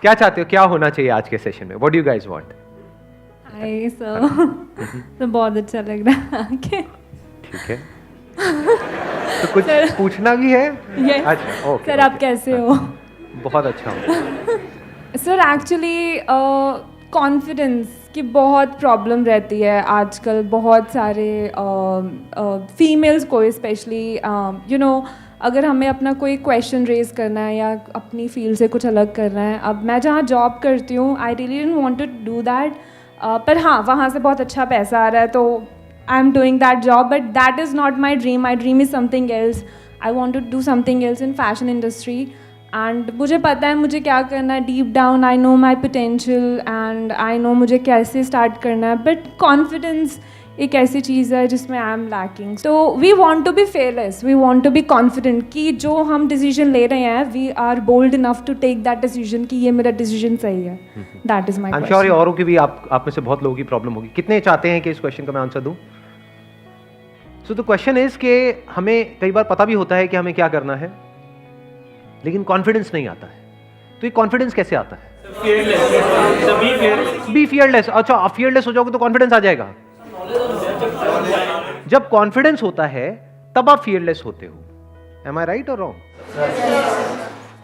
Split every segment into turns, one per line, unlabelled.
क्या चाहते हो, क्या होना चाहिए आज के सेशन में? What do you guys want?
Hi sir, तो बहुत अच्छा लग रहा है।
ठीक है, तो कुछ पूछना भी है?
यस
अच्छा, ओके।
सर, आप कैसे हो?
बहुत अच्छा हूँ।
सर एक्चुअली कॉन्फिडेंस की बहुत प्रॉब्लम रहती है आजकल, बहुत सारे फीमेल्स को स्पेशली, यू नो, अगर हमें अपना कोई क्वेश्चन रेज करना है या अपनी फील्ड से कुछ अलग करना है। अब मैं जहाँ जॉब करती हूँ, I really didn't want to do that, पर हाँ, वहाँ से बहुत अच्छा पैसा आ रहा है, तो I am doing that job, but that is not my dream. My dream is something else. I want to do something else in fashion industry. And मुझे पता है मुझे क्या करना है. Deep down I know my potential and I know मुझे कैसे start करना है, बट कॉन्फिडेंस एक ऐसी चीज़ है जिसमें आई एम लैकिंग. तो we want to be fearless, we want to be confident कि जो हम डिसीजन ले रहे हैं, we are bold enough to take that decision कि ये मेरा डिसीजन सही है. That is my
I am sure औरों की भी आप में से बहुत लोगों की प्रॉब्लम होगी. कितने चाहते हैं कि इस क्वेश्चन का मैं आंसर दूं? सो द क्वेश्चन इज कि हमें कई बार पता भी होता है कि हमें क्या करना है, लेकिन कॉन्फिडेंस नहीं आता है. तो ये कॉन्फिडेंस कैसे आता है? Be fearless. अच्छा, आप फियरलेस हो जाओगे तो कॉन्फिडेंस आ जाएगा? जब कॉन्फिडेंस होता है तब आप फियरलेस होते हो. एम आई राइट और रॉन्ग?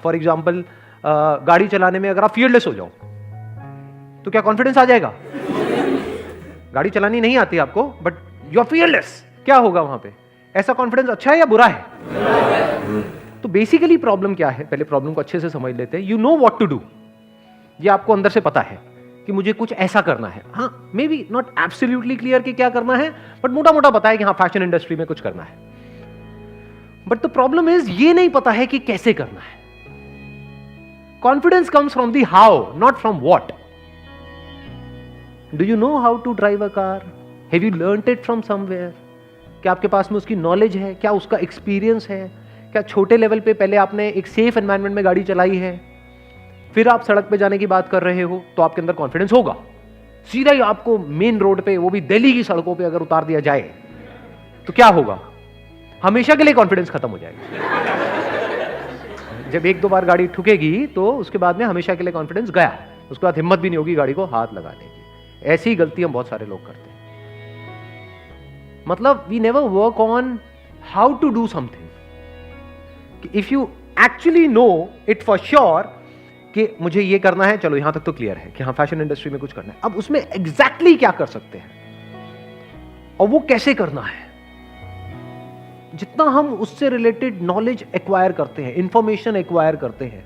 फॉर एग्जाम्पल, गाड़ी चलाने में अगर आप फियरलेस हो जाओ तो क्या कॉन्फिडेंस आ जाएगा? गाड़ी चलानी नहीं आती आपको, बट यू आर फियरलेस. क्या होगा वहां पे? ऐसा कॉन्फिडेंस अच्छा है या बुरा है? तो बेसिकली प्रॉब्लम क्या है, पहले प्रॉब्लम को अच्छे से समझ लेते हैं. You know what to do. ये आपको अंदर से पता है कि मुझे कुछ ऐसा करना है. हाँ, may be not absolutely clear कि क्या करना है, बट मोटा मोटा पता है कि हाँ, फैशन इंडस्ट्री में कुछ करना है. बट द प्रॉब्लम इज ये नहीं पता है कि कैसे करना है. Confidence comes from the how, not from what. Do you know how to drive a car? Have you learned it from somewhere? क्या आपके पास में उसकी नॉलेज है? क्या उसका एक्सपीरियंस है? क्या छोटे लेवल पे पहले आपने एक सेफ एनवायरनमेंट में गाड़ी चलाई है, फिर आप सड़क पे जाने की बात कर रहे हो, तो आपके अंदर कॉन्फिडेंस होगा. सीधा ही आपको मेन रोड पे, वो भी दिल्ली की सड़कों पे अगर उतार दिया जाए तो क्या होगा? हमेशा के लिए कॉन्फिडेंस खत्म हो जाएगा. जब एक दो बार गाड़ी ठुकेगी तो उसके बाद में हमेशा के लिए कॉन्फिडेंस गया. उसके बाद हिम्मत भी नहीं होगी गाड़ी को हाथ लगाने की. ऐसी गलती हम बहुत सारे लोग करते हैं. मतलब we never work on how to do something. If you actually know it for sure कि मुझे ये करना है, चलो यहां तक तो क्लियर है कि हाँ, फैशन इंडस्ट्री में कुछ करना है. अब उसमें एग्जैक्टली क्या कर सकते हैं और वो कैसे करना है, जितना हम उससे रिलेटेड नॉलेज एक्वायर करते हैं, इंफॉर्मेशन एक्वायर करते हैं,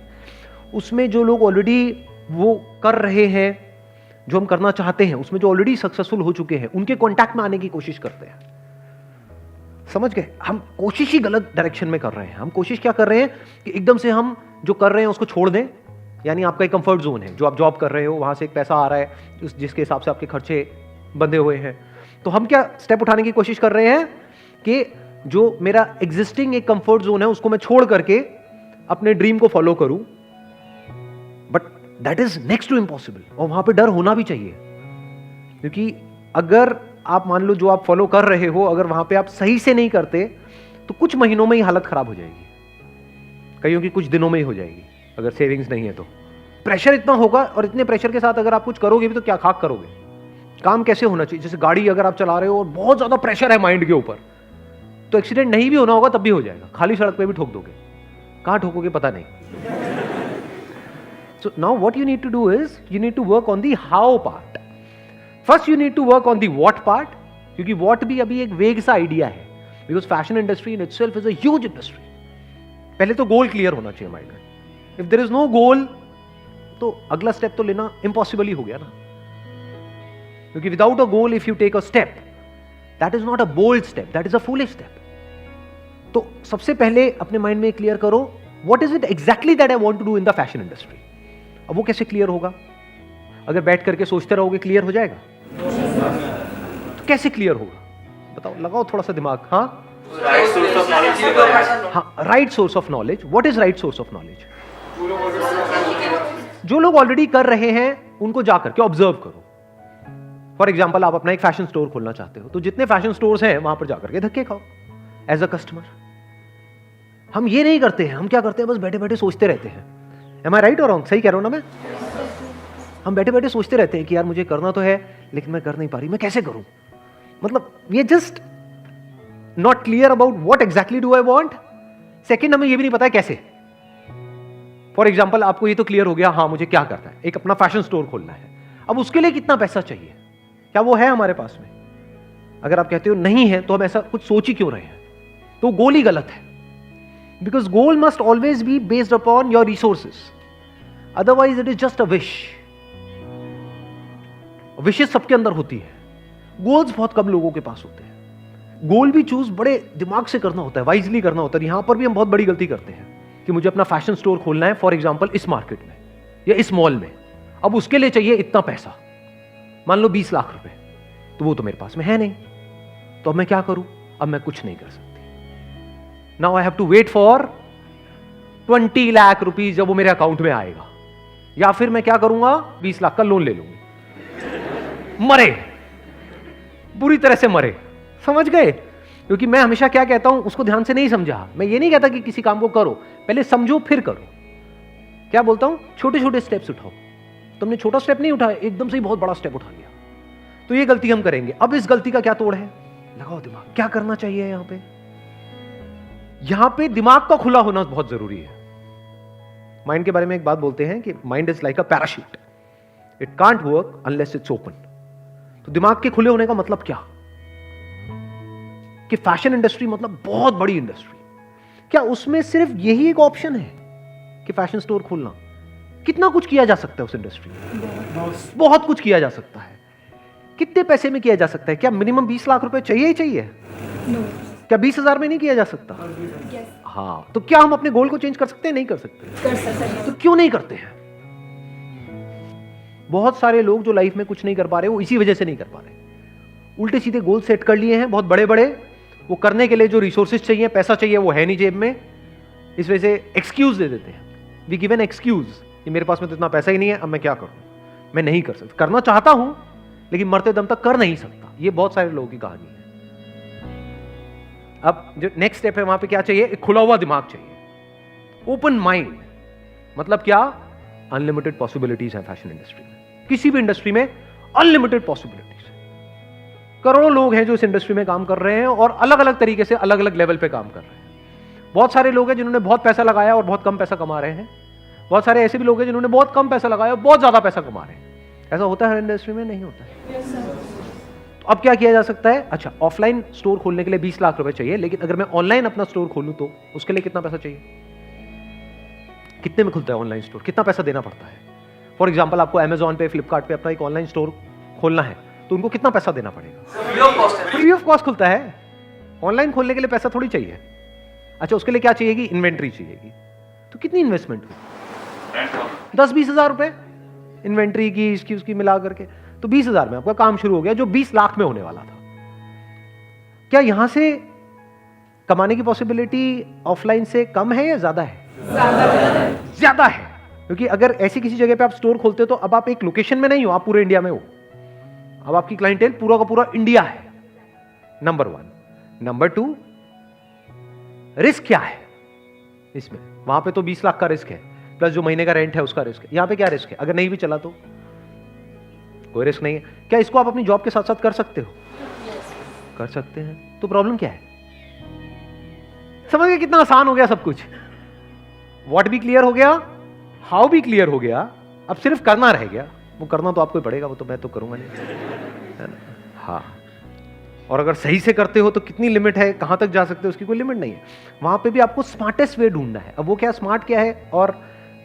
उसमें जो लोग ऑलरेडी वो कर रहे हैं जो हम करना चाहते हैं, उसमें जो ऑलरेडी सक्सेसफुल हो चुके हैं, उनके कांटेक्ट में आने की कोशिश करते हैं. समझ गए? हम कोशिश ही गलत डायरेक्शन में कर रहे हैं. हम कोशिश क्या कर रहे हैं कि एकदम से हम जो कर रहे हैं उसको छोड़ दें. यानी आपका एक कंफर्ट जोन है, जो आप जॉब कर रहे हो, वहां से एक पैसा आ रहा है जिसके हिसाब से आपके खर्चे बंधे हुए हैं. तो हम क्या स्टेप उठाने की कोशिश कर रहे हैं कि जो मेरा एग्जिस्टिंग एक कंफर्ट जोन है उसको मैं छोड़ करके अपने ड्रीम को फॉलो करूं. But that is next to impossible. और वहां पे डर होना भी चाहिए, क्योंकि अगर आप मान लो जो आप फॉलो कर रहे हो, अगर वहां पे आप सही से नहीं करते तो कुछ महीनों में ही हालत खराब हो जाएगी, कईयों की कुछ दिनों में ही हो जाएगी. अगर सेविंग्स नहीं है तो प्रेशर इतना होगा, और इतने प्रेशर के साथ अगर आप कुछ करोगे भी तो क्या खाक करोगे? काम कैसे होना चाहिए? जैसे गाड़ी अगर आप चला रहे हो और बहुत ज्यादा प्रेशर है माइंड के ऊपर, तो एक्सीडेंट नहीं भी होना होगा तब भी हो जाएगा. खाली सड़क पे भी ठोक दोगे. कहां ठोकोगे पता नहीं. So now what you need to do is you need to work on the how part. First you need to work on the what part, क्योंकि व्हाट भी अभी एक वेग सा आइडिया है, because fashion industry in itself is a huge industry. पहले तो goal clear होना चाहिए माइंड में. If there is no goal तो अगला स्टेप तो लेना इम्पॉसिबल ही हो गया ना, क्योंकि without a goal if you take a step, that is not a bold step, that is a foolish step. तो सबसे पहले अपने माइंड में क्लियर करो what is it exactly that I want to do in the fashion industry. अब वो कैसे clear होगा? अगर बैठ करके सोचते रहोगे क्लियर हो जाएगा? तो कैसे क्लियर होगा बताओ? लगाओ थोड़ा सा दिमाग. हाँ, right source of knowledge. What is right source of knowledge? जो लोग ऑलरेडी कर रहे हैं उनको जाकर के ऑब्जर्व करो. फॉर एग्जाम्पल, आप अपना एक फैशन स्टोर खोलना चाहते हो, तो जितने फैशन स्टोर्स हैं वहां पर जाकर के धक्के खाओ एज अ कस्टमर. हम ये नहीं करते हैं. हम क्या करते हैं? बस बैठे बैठे सोचते रहते हैं. एम आई राइट और रॉन्ग? सही कह रहा हूं ना मैं? हम बैठे बैठे सोचते रहते हैं कि यार मुझे करना तो है लेकिन मैं कर नहीं पा रही, मैं कैसे करूं? मतलब we are just not clear about what exactly do I want. Second, हमें ये भी नहीं पता है कैसे। फॉर एग्जाम्पल, आपको ये तो क्लियर हो गया, हाँ मुझे क्या करना है, एक अपना फैशन स्टोर खोलना है। अब उसके लिए कितना पैसा चाहिए, क्या वो है हमारे पास में? अगर आप कहते हो नहीं है तो हम ऐसा कुछ सोच ही क्यों रहे हैं? तो गोल ही गलत है। Because goal must always be based upon your resources, otherwise it is just a wish. विशेष सबके अंदर होती है, गोल्स बहुत कम लोगों के पास होते हैं। गोल भी चूज बड़े दिमाग से करना होता है, वाइजली करना होता है। यहां पर भी हम बहुत बड़ी गलती करते हैं कि मुझे अपना फैशन स्टोर खोलना है, फॉर एग्जाम्पल इस मार्केट में या इस मॉल में, अब उसके लिए चाहिए इतना पैसा, मान लो 20 लाख रुपए, तो वो तो मेरे पास में है नहीं, तो अब मैं क्या करूं? अब मैं कुछ नहीं कर सकती। Now I have to wait for 20 lakh rupees जब वो मेरे अकाउंट में आएगा, या फिर मैं क्या करूंगा, 20 लाख का लोन ले लूंगी। मरे, बुरी तरह से मरे, समझ गए? क्योंकि मैं हमेशा क्या कहता हूं, उसको ध्यान से नहीं समझा। मैं ये नहीं कहता कि किसी काम को करो, पहले समझो फिर करो। क्या बोलता हूं? छोटे छोटे स्टेप्स उठाओ। तुमने छोटा स्टेप नहीं उठाया, एकदम से ही बहुत बड़ा स्टेप उठा लिया, तो ये गलती हम करेंगे। अब इस गलती का क्या तोड़ है? लगाओ दिमाग, क्या करना चाहिए यहां पे? यहां पे दिमाग का खुला होना बहुत जरूरी है। माइंड के बारे में एक बात बोलते हैं कि mind is like a parachute, it can't work unless it's open. तो दिमाग के खुले होने का मतलब क्या? कि फैशन इंडस्ट्री मतलब बहुत बड़ी इंडस्ट्री, क्या उसमें सिर्फ यही एक ऑप्शन है कि फैशन स्टोर खोलना? कितना कुछ किया जा सकता है उस इंडस्ट्री में, बहुत कुछ किया जा सकता है। कितने पैसे में किया जा सकता है? क्या मिनिमम 20 लाख रुपए चाहिए ही चाहिए? क्या 20,000 में नहीं किया जा सकता? हाँ, तो क्या हम अपने गोल को चेंज कर सकते हैं? नहीं कर सकते। तो क्यों नहीं करते हैं? बहुत सारे लोग जो लाइफ में कुछ नहीं कर पा रहे, वो इसी वजह से नहीं कर पा रहे। उल्टे सीधे गोल सेट कर लिए हैं बहुत बड़े बड़े, वो करने के लिए जो रिसोर्सेज चाहिए, पैसा चाहिए, वो है नहीं जेब में। इस वजह से एक्सक्यूज दे देते हैं, वी गिव एन एक्सक्यूज कि मेरे पास में तो इतना पैसा ही नहीं है, अब मैं क्या करूं, मैं नहीं कर सकता। करना चाहता हूं लेकिन मरते दम तक कर नहीं सकता। ये बहुत सारे लोगों की कहानी है। अब जो नेक्स्ट स्टेप है, वहां पे क्या चाहिए? एक खुला हुआ दिमाग चाहिए, ओपन माइंड। मतलब क्या? अनलिमिटेड पॉसिबिलिटीज है फैशन इंडस्ट्री में, किसी भी इंडस्ट्री में अनलिमिटेड पॉसिबिलिटीज। करोड़ों लोग हैं जो इस इंडस्ट्री में काम कर रहे हैं और अलग अलग तरीके से अलग अलग लेवल पे काम कर रहे हैं। बहुत सारे लोग हैं जिन्होंने बहुत पैसा लगाया और बहुत कम पैसा कमा रहे हैं। बहुत सारे ऐसे भी लोग हैं जिन्होंने बहुत कम पैसा लगाया और बहुत ज्यादा पैसा कमा रहे हैं। ऐसा होता है इंडस्ट्री में? नहीं होता है। तो अब क्या किया जा सकता है? अच्छा, ऑफलाइन स्टोर खोलने के लिए 20 लाख रुपए चाहिए, लेकिन अगर मैं ऑनलाइन अपना स्टोर खोलूं तो उसके लिए कितना पैसा चाहिए? कितने में खुलता है ऑनलाइन स्टोर? कितना पैसा देना पड़ता है? फॉर एग्जाम्पल, आपको अमेजॉन पे, फ्लिपकार्ट पे अपना एक ऑनलाइन स्टोर खोलना है तो उनको कितना पैसा देना पड़ेगा? फ्री ऑफ कॉस्ट खुलता है। ऑनलाइन खोलने के लिए पैसा थोड़ी चाहिए। अच्छा, उसके लिए क्या चाहिएगी? इन्वेंट्री चाहिएगी। तो कितनी इन्वेस्टमेंट हुई? 10-20 हजार रुपए इन्वेंट्री की, इसकी उसकी मिला करके, तो 20,000 में आपका काम शुरू हो गया, जो 20 लाख में होने वाला था। क्या यहां से कमाने की पॉसिबिलिटी ऑफलाइन से कम है या ज्यादा है? ज्यादा है। क्योंकि अगर ऐसी किसी जगह पे आप स्टोर खोलते हो तो अब आप एक लोकेशन में नहीं हो, आप पूरे इंडिया में हो। अब आपकी क्लाइंटेल पूरा का पूरा इंडिया है, नंबर 1। नंबर 2, रिस्क क्या है इसमें? वहां पे तो 20 लाख का रिस्क है, प्लस जो महीने का रेंट है उसका रिस्क है। यहां पे क्या रिस्क है? अगर नहीं भी चला तो कोई रिस्क नहीं है। क्या इसको आप अपनी जॉब के साथ साथ कर सकते हो? कर सकते हैं। तो प्रॉब्लम क्या है? समझ गए कितना आसान हो गया सब कुछ? व्हाट भी क्लियर हो गया, हाउ भी क्लियर हो गया, अब सिर्फ करना रह गया। वो करना तो आपको ही पड़ेगा, वो तो मैं तो करूंगा नहीं, है ना? हाँ, और अगर सही से करते हो तो कितनी लिमिट है, कहां तक जा सकते हो, उसकी कोई लिमिट नहीं है। वहां पे भी आपको स्मार्टेस्ट वे ढूंढना है। अब वो क्या स्मार्ट क्या है और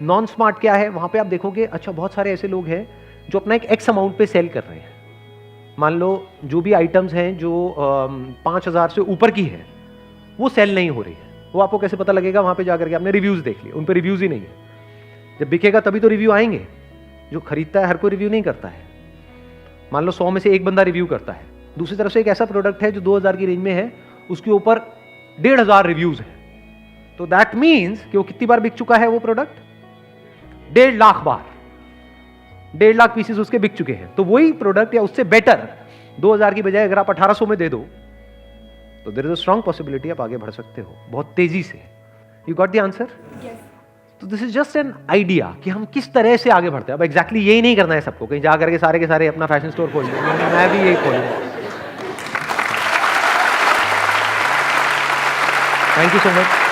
नॉन स्मार्ट क्या है, वहां पे आप देखोगे। अच्छा, बहुत सारे ऐसे लोग हैं जो अपना एक एक्स अमाउंट पे सेल कर रहे हैं। मान लो जो भी आइटम्स हैं जो 5,000 से ऊपर की है, वो सेल नहीं हो रही है। वो आपको कैसे पता लगेगा? वहां पे जाकर के आपने रिव्यूज देख लिए, उन पर रिव्यूज ही नहीं है। जब बिकेगा तभी तो रिव्यू आएंगे। जो खरीदता है हर कोई रिव्यू नहीं करता है। मान लो 100 में से एक बंदा रिव्यू करता है। दूसरी तरफ से एक ऐसा प्रोडक्ट है जो 2,000 की रेंज में है, उसके ऊपर 1,500 रिव्यूज है, तो दैट मीन्स कि वो कितनी बार बिक चुका है वो प्रोडक्ट? 1.5 लाख बार। 1.5 लाख पीसेस उसके बिक चुके हैं। तो वही प्रोडक्ट या उससे बेटर 2,000 की बजाय अगर आप 1,800 में दे दो तो there is a strong possibility आप आगे बढ़ सकते हो बहुत तेजी से। You got the answer? तो this is just an idea कि हम किस तरह से आगे बढ़ते हैं। अब एग्जैक्टली यही नहीं करना है सबको, कहीं जा करके सारे के सारे अपना फैशन स्टोर खोल लें, मैं भी यही खोलूंगा। Thank you so much.